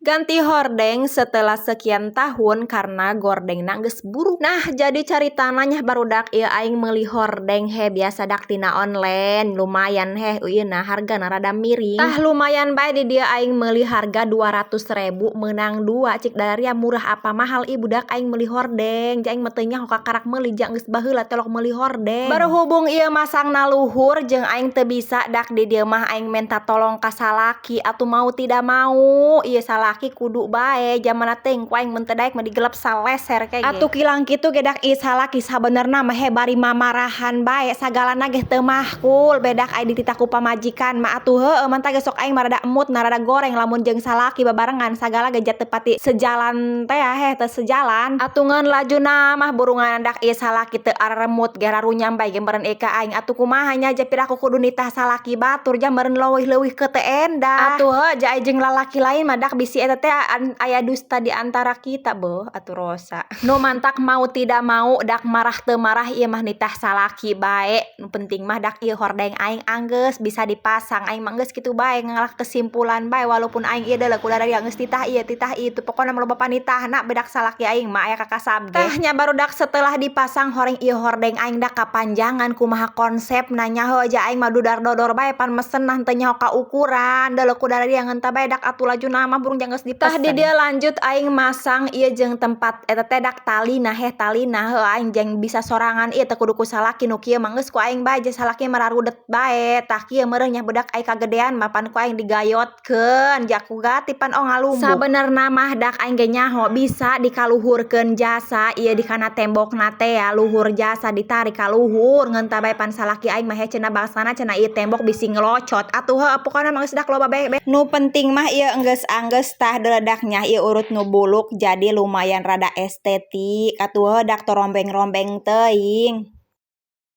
Ganti hordeng setelah sekian tahun karena gordengna geus buruk. Nah, jadi caritana nya barudak ieu aing meuli hordeng biasa dak tina online. Lumayan ieu nah hargana rada miring. Tah lumayan bae di dieu aing meuli harga 200.000 menang 2 cik dalaria murah apa mahal ieu budak aing meuli hordeng. Jeung aing mah teu nya kakarak meuli jang geus baheula telok meuli hordeng. Berhubung ieu masangna luhur jeung aing teu bisa dak di dieu mah aing minta tolong ka salaki atuh mau tidak mau ieu salaki kudu bae jamana teh ku aing mun teu daek mah digelep saleser kayak atuh kilang kitu ge dak ieu salaki sabenerna mah bari mamarahan bae sagalana ge teu mahkul bedak aya dititah ku pamajikan mah atuh heueuh mantag sok aing mah rada emut rada goreng lamun jeung salaki babarengan sagala ge teu pati sejalan teh teu sejalan atuh ngeun lajuna mah burungan dak ieu salaki teu areremut ge rarunyam bae ge meureun ka aing atuh kumaha nya japir aku kudu nitah salaki batur ja meureun leuwih-leuwih ke teu endah atuh ja jeung lalaki lain mah dak bisi eta teh aya dusta di antara kita beuh atuh Rosa. Nu mantak mau tidak mau dak marah teu marah ieu mah nitah salaki bae. Nu penting mah dak ieu hordeng aing anggeus bisa dipasang aing mah geus kitu bae ngalah kesimpulan bae walaupun aing ieu deuleu kudarari geus titah ieu teu pokona mah loba panitahna bedak salaki aing mah aya kakasab ge. Tah nya barudak setelah dipasang horeng ieu hordeng aing dak kapanjangan kumaha konsepna nya heuh ja aing mah dudar-dodor bae pan mesen nah teu nyaho ka ukuran deuleu kudarari ngeun teh bae dak atuh lajuna mah burung jang geus dipesen. Tah di dia lanjut aing masang ieu jeung tempat eta teh dak talina talina heuh aing jeung bisa sorangan ieu teh kudu ku salaki nu kieu mah geus ku aing bae jeung salaki mah rarudet bae tah kieu meureun nya budak aya kagedean mah pan ku aing digayotkeun jak ku gati pan ngalumbuk. Sabenerna mah dak aing ge nyaho bisa dikaluhurkeun jasa ieu di kana tembokna teh ya luhur jasa ditarik ka luhur ngeun tah bae pan salaki aing mah cenah bangsana cenah ieu tembok bisi ngelocot atuh heuh pokona mah geus dak loba bae. Nu penting mah ieu enggeus anggeus tah deledaknya ieu urut nu buluk jadi lumayan rada estetik atuh dak torombeng-rombeng teuing.